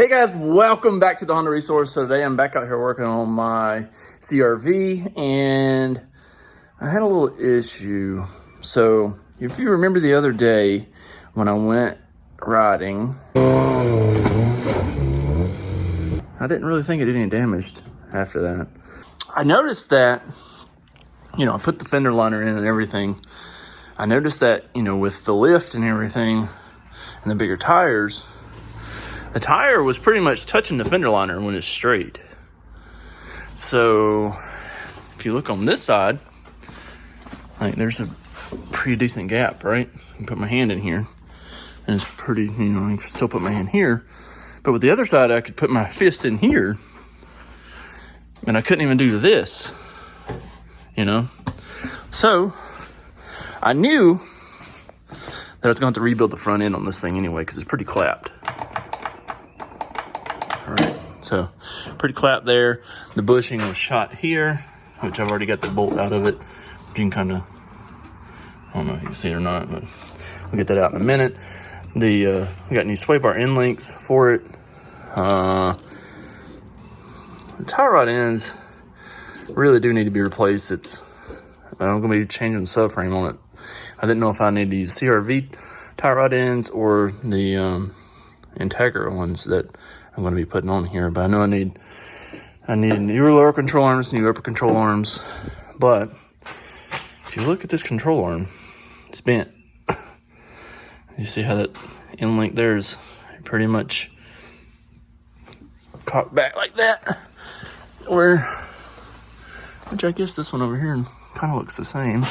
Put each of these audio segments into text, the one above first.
Hey guys, welcome back to the Honda Resource. So today I'm back out here working on my CR-V and I had a little issue. So if you remember the other day when I went riding, I didn't really think it did any damage after that. I noticed that, I put the fender liner in and everything. I noticed that, with the lift and everything and the bigger tires, the tire was pretty much touching the fender liner when it's straight. So if you look on this side, there's a pretty decent gap, right? I can put my hand in here and it's pretty, I can still put my hand here. But with the other side, I could put my fist in here and I couldn't even do this, So I knew that I was going to have to rebuild the front end on this thing anyway because it's pretty clapped. All right, so pretty clapped there. The bushing was shot here, which I've already got the bolt out of it. You can kind of, I don't know if you can see it or not, but we'll get that out in a minute. We got new sway bar end links for it. The tie rod ends really do need to be replaced. I'm going to be changing the subframe on it. I didn't know if I need to use CR-V tie rod ends or the Integra ones that I'm going to be putting on here, but I know I need newer lower control arms, new upper control arms. But if you look at this control arm, it's bent. You see how that end link there is pretty much cocked back like that, which I guess this one over here kind of looks the same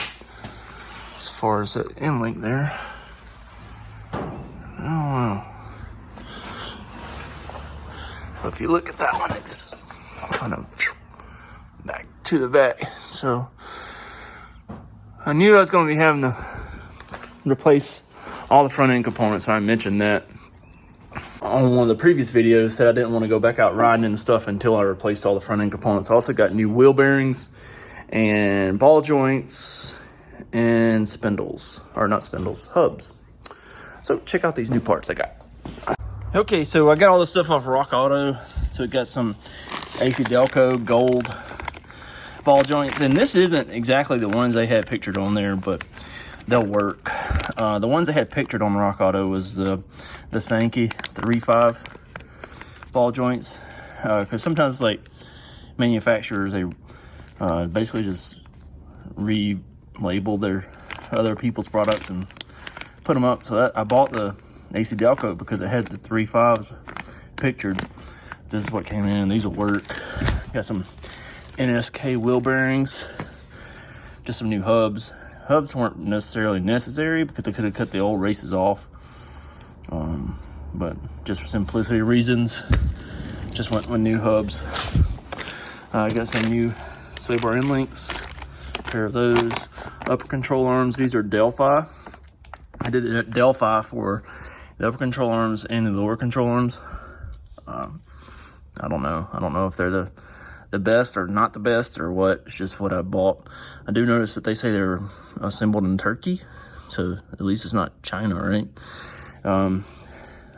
as far as that end link there. I don't know. But if you look at that one, it just kind of back to the back. So I knew I was going to be having to replace all the front end components. I mentioned that on one of the previous videos, said I didn't want to go back out riding and stuff until I replaced all the front end components. I also got new wheel bearings and ball joints and spindles, or not spindles, hubs. So check out these new parts I got. Okay, so I got all this stuff off Rock Auto. So it got some AC Delco gold ball joints, and this isn't exactly the ones they had pictured on there, but they'll work. The ones they had pictured on Rock Auto was the Sankey, the Re5 ball joints, because sometimes manufacturers, they basically just relabel their other people's products and put them up. So I bought the AC Delco because it had the 3.5s pictured. This is what came in. These will work. Got some NSK wheel bearings, just some new hubs. Hubs weren't necessarily necessary because I could have cut the old races off, but just for simplicity reasons, just went with new hubs. I got some new sway bar end links, a pair of those. Upper control arms, these are Delphi. I did it at Delphi for the upper control arms and the lower control arms. I don't know if they're the best or not the best or what. It's just what I bought. I do notice that they say they're assembled in Turkey, so at least it's not China, right?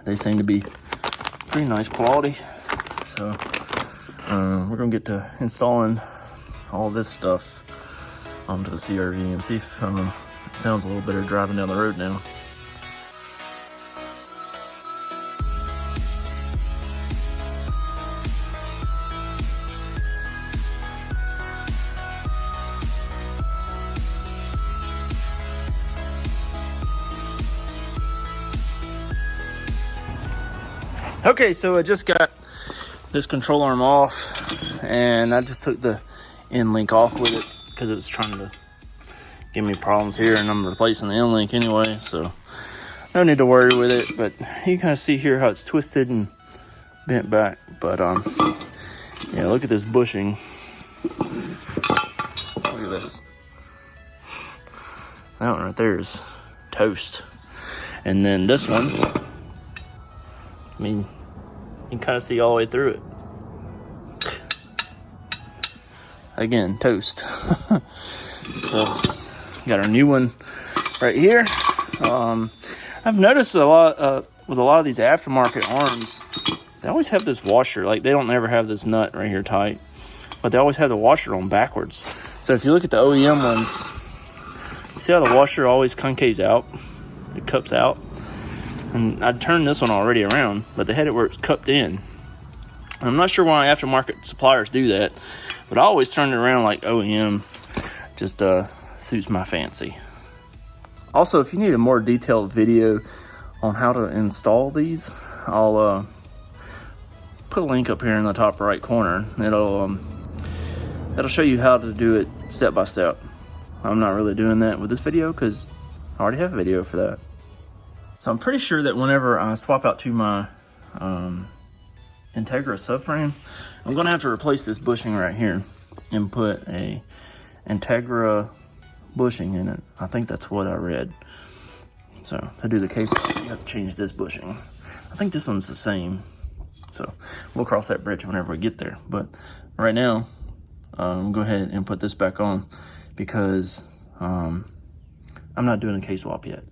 They seem to be pretty nice quality. So we're gonna get to installing all this stuff onto the CR-V and see if it sounds a little better driving down the road now. Okay, so I just got this control arm off, and I just took the end link off with it because it was trying to give me problems here, and I'm replacing the end link anyway, so no need to worry with it. But you kind of see here how it's twisted and bent back. But yeah, look at this bushing. Look at this. That one right there is toast. And then this one, you can kind of see all the way through it. Again, toast. So, got our new one right here. I've noticed a lot with a lot of these aftermarket arms, they always have this washer. Like, they don't ever have this nut right here tight, but they always have the washer on backwards. So if you look at the OEM ones, you see how the washer always concaves out? It cups out. And I turned this one already around, but they had it where it's cupped in. I'm not sure why aftermarket suppliers do that, but I always turn it around like OEM. Just suits my fancy. Also, if you need a more detailed video on how to install these, I'll put a link up here in the top right corner. It'll show you how to do it step by step. I'm not really doing that with this video because I already have a video for that. So I'm pretty sure that whenever I swap out to my Integra subframe, I'm gonna have to replace this bushing right here and put a Integra bushing in it. I think that's what I read. So to do the case, you have to change this bushing. I think this one's the same. So we'll cross that bridge whenever we get there. But right now, go ahead and put this back on because I'm not doing a case swap yet.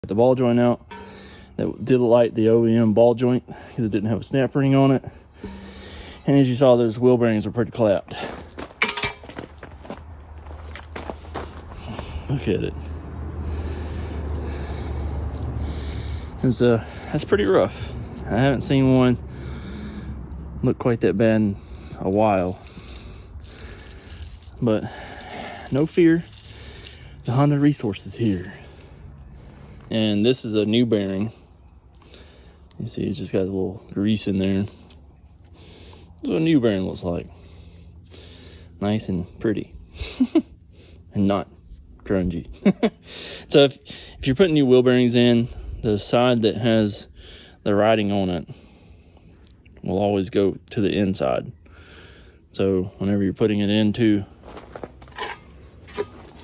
The ball joint out. That did light the OEM ball joint because it didn't have a snap ring on it. And as you saw, those wheel bearings are pretty clapped. Look at it. That's pretty rough. I haven't seen one look quite that bad in a while. But no fear, the Honda resource is here. And this is a new bearing. You see, it's just got a little grease in there. That's what a new bearing looks like. Nice and pretty. And not grungy. So if you're putting new wheel bearings in, the side that has the writing on it will always go to the inside. So whenever you're putting it into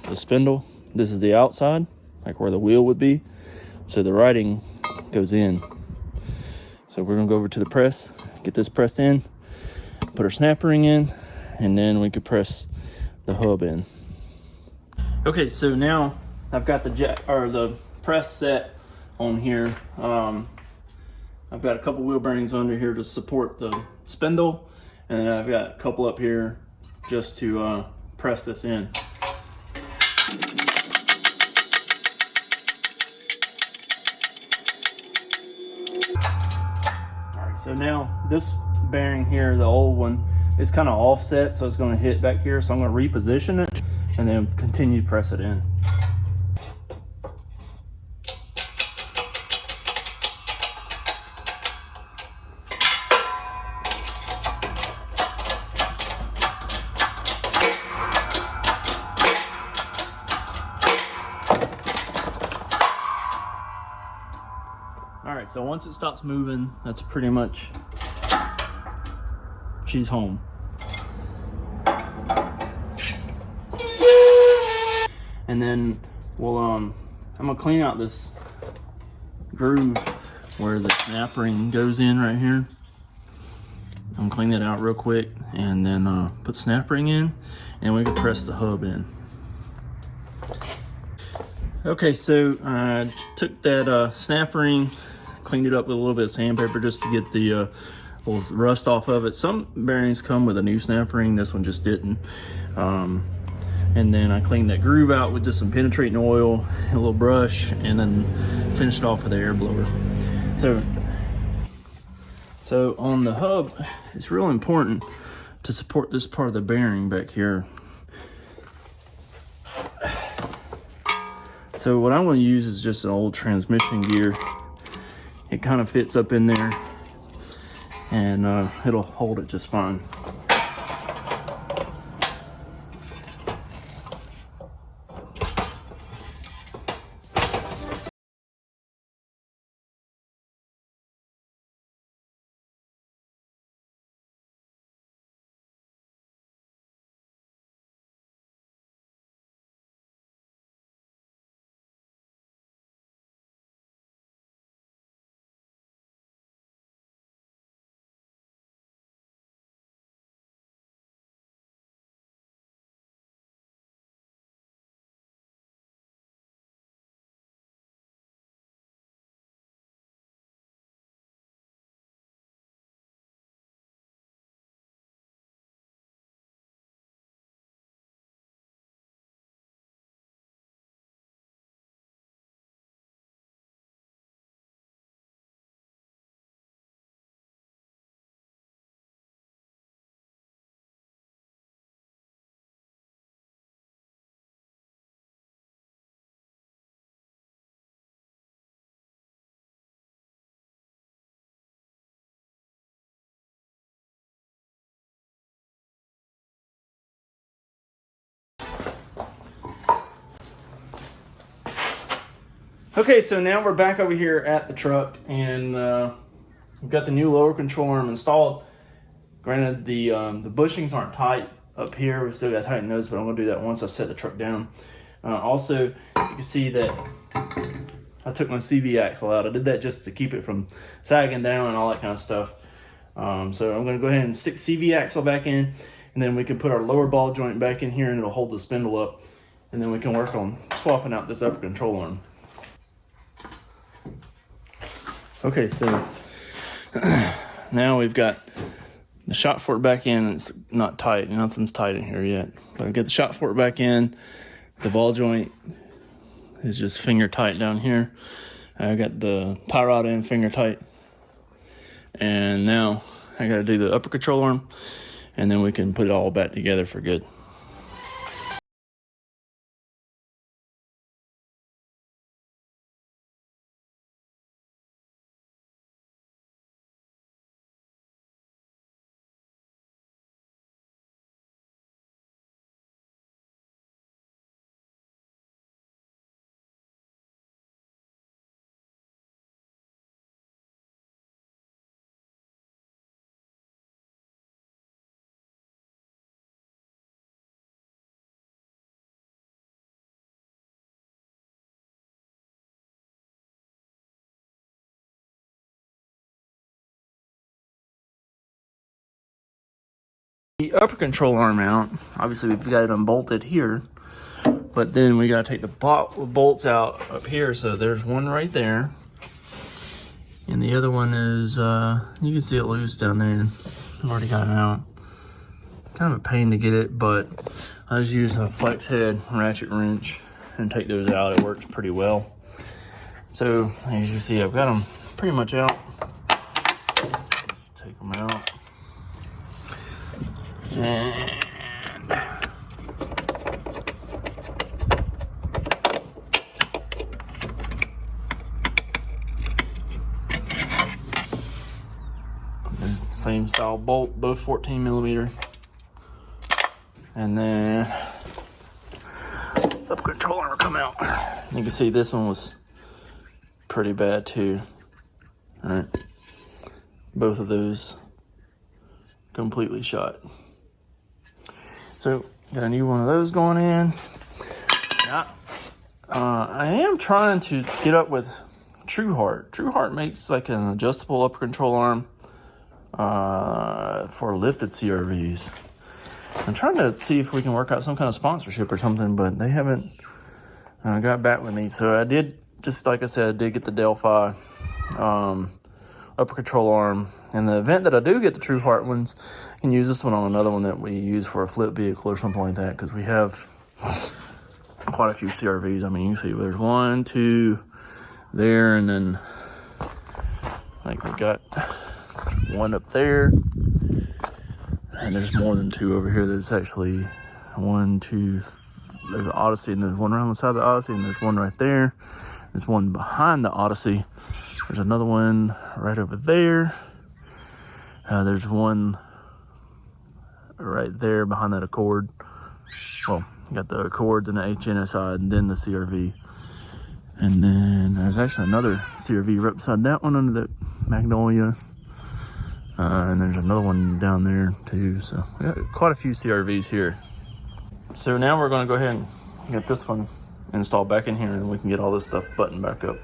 the spindle, this is the outside, like where the wheel would be. So the writing goes in. So we're gonna go over to the press, get this pressed in, put our snap ring in, and then we could press the hub in. Okay, so now I've got the press set on here. I've got a couple wheel bearings under here to support the spindle, and then I've got a couple up here just to press this in. So now this bearing here, the old one, is kind of offset, so it's going to hit back here. So I'm going to reposition it and then continue to press it in. All right, so once it stops moving, that's pretty much, she's home. And then we'll, I'm gonna clean out this groove where the snap ring goes in right here. I'm gonna clean that out real quick and then put snap ring in, and we can press the hub in. Okay, so I took that snap ring, cleaned it up with a little bit of sandpaper just to get the little rust off of it. Some bearings come with a new snap ring, this one just didn't. And then I cleaned that groove out with just some penetrating oil, a little brush, and then finished off with the air blower. So So on the hub, it's real important to support this part of the bearing back here. So what I'm going to use is just an old transmission gear. It kind of fits up in there, and it'll hold it just fine. Okay, so now we're back over here at the truck, and we've got the new lower control arm installed. Granted, the bushings aren't tight up here. We still got to tighten those, but I'm going to do that once I set the truck down. Also, you can see that I took my CV axle out. I did that just to keep it from sagging down and all that kind of stuff. So I'm going to go ahead and stick CV axle back in, and then we can put our lower ball joint back in here, and it'll hold the spindle up, and then we can work on swapping out this upper control arm. Okay, so now we've got the shot fork back in. It's not tight. Nothing's tight in here yet. But we get the shot fork back in. The ball joint is just finger tight down here. I got the tie rod in finger tight. And now I got to do the upper control arm, and then we can put it all back together for good. The upper control arm mount, obviously we've got it unbolted here, but then we got to take the bolts out up here. So there's one right there, and the other one is, you can see it loose down there. I've already got it out. Kind of a pain to get it, but I just use a flex head ratchet wrench and take those out. It works pretty well. So as you see, I've got them pretty much out. Take them out. And same style bolt, both 14 millimeter. And then the control arm will come out. You can see this one was pretty bad too. All right, both of those completely shot. So got a new one of those going in. Yeah. I am trying to get up with Trueheart. Trueheart makes like an adjustable upper control arm for lifted CRVs. I'm trying to see if we can work out some kind of sponsorship or something, but they haven't got back with me. So I did, just like I said, I did get the Delphi upper control arm. In the event that I do get the Trueheart ones, I can use this one on another one that we use for a flip vehicle or something like that, because we have quite a few CRVs. I mean, you see there's 1, 2 there, and then like we got one up there. And there's more than two over here. There's actually one, two, there's an Odyssey, and there's one around the side of the Odyssey, and there's one right there. There's one behind the Odyssey. There's another one right over there. There's one right there behind that Accord. Well, you got the Accords and the HNSI, and then the CRV. And then there's actually another CRV right beside that one under that Magnolia. And there's another one down there too. So we got quite a few CRVs here. So now we're going to go ahead and get this one installed back in here, and we can get all this stuff buttoned back up.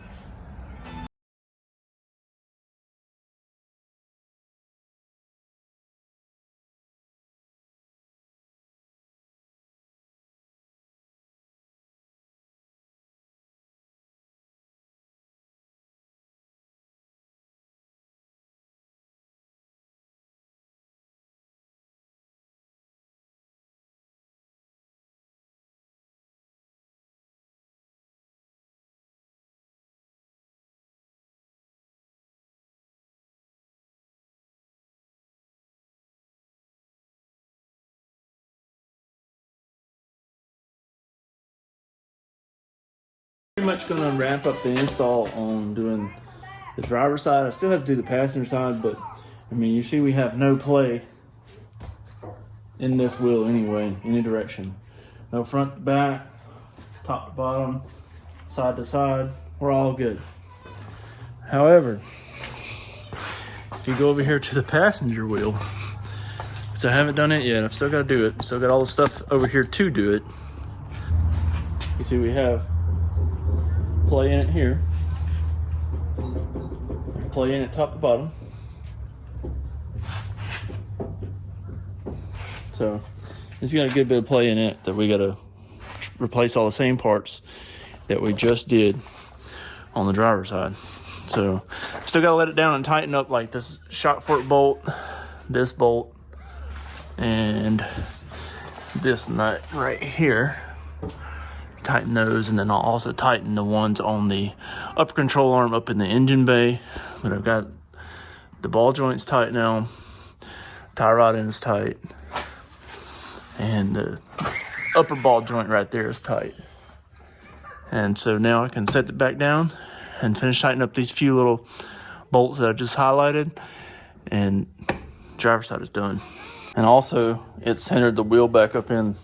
Pretty much going to wrap up the install on doing the driver's side. I still have to do the passenger side, but I mean, you see we have no play in this wheel anyway, any direction. No front to back, top to bottom, side to side, we're all good. However, if you go over here to the passenger wheel, so I haven't done it yet, I've still got to do it. Still got all the stuff over here to do it. You see we have play in it here, play in it top to bottom. So it's got a good bit of play in it that we got to replace all the same parts that we just did on the driver's side. So still got to let it down and tighten up, like this shock fork bolt, this bolt, and this nut right here. Tighten those, and then I'll also tighten the ones on the upper control arm up in the engine bay. But I've got the ball joints tight now, tie rod end is tight, and the upper ball joint right there is tight. And so now I can set it back down and finish tightening up these few little bolts that I just highlighted, and driver's side is done. And also it centered the wheel back up in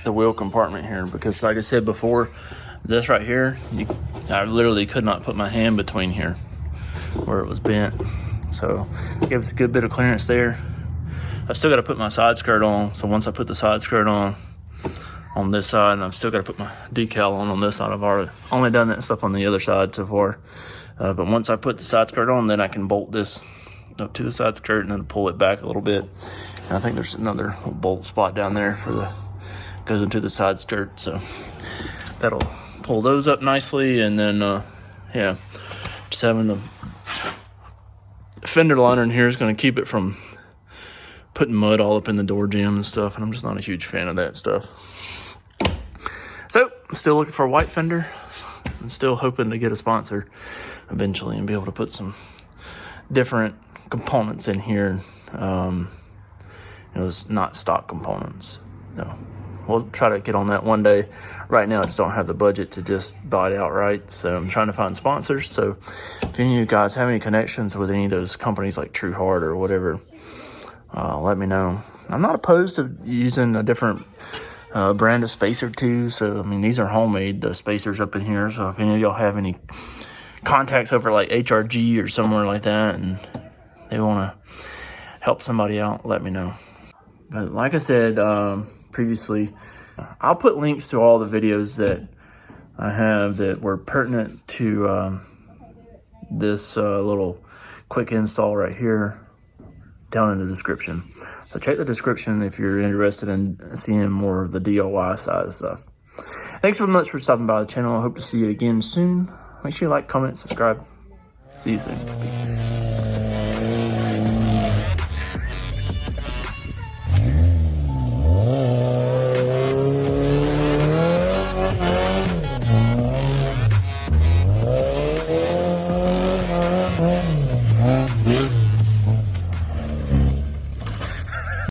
the wheel compartment here, because like I said before, this right here, I literally could not put my hand between here where it was bent. So it gives us a good bit of clearance there. I've still got to put my side skirt on, so once I put the side skirt on this side, and I've still got to put my decal on this side. I've already only done that stuff on the other side so far, but once I put the side skirt on, then I can bolt this up to the side skirt and then pull it back a little bit. And I think there's another bolt spot down there for the goes into the side skirt, so that'll pull those up nicely. And then yeah, just having the fender liner in here is going to keep it from putting mud all up in the door jamb and stuff, and I'm just not a huge fan of that stuff. So I'm still looking for a white fender and still hoping to get a sponsor eventually and be able to put some different components in here. It's not stock components. No, we'll try to get on that one day. Right now I just don't have the budget to just buy it outright, so I'm trying to find sponsors. So if any of you guys have any connections with any of those companies like True Heart or whatever, let me know. I'm not opposed to using a different brand of spacer too. So I mean, these are homemade, the spacers up in here. So if any of y'all have any contacts over like HRG or somewhere like that and they want to help somebody out, let me know. But like I said previously, I'll put links to all the videos that I have that were pertinent to this little quick install right here down in the description. So check the description if you're interested in seeing more of the DIY side of stuff. Thanks so much for stopping by the channel. I hope to see you again soon. Make sure you like, comment, subscribe. See you soon. Peace.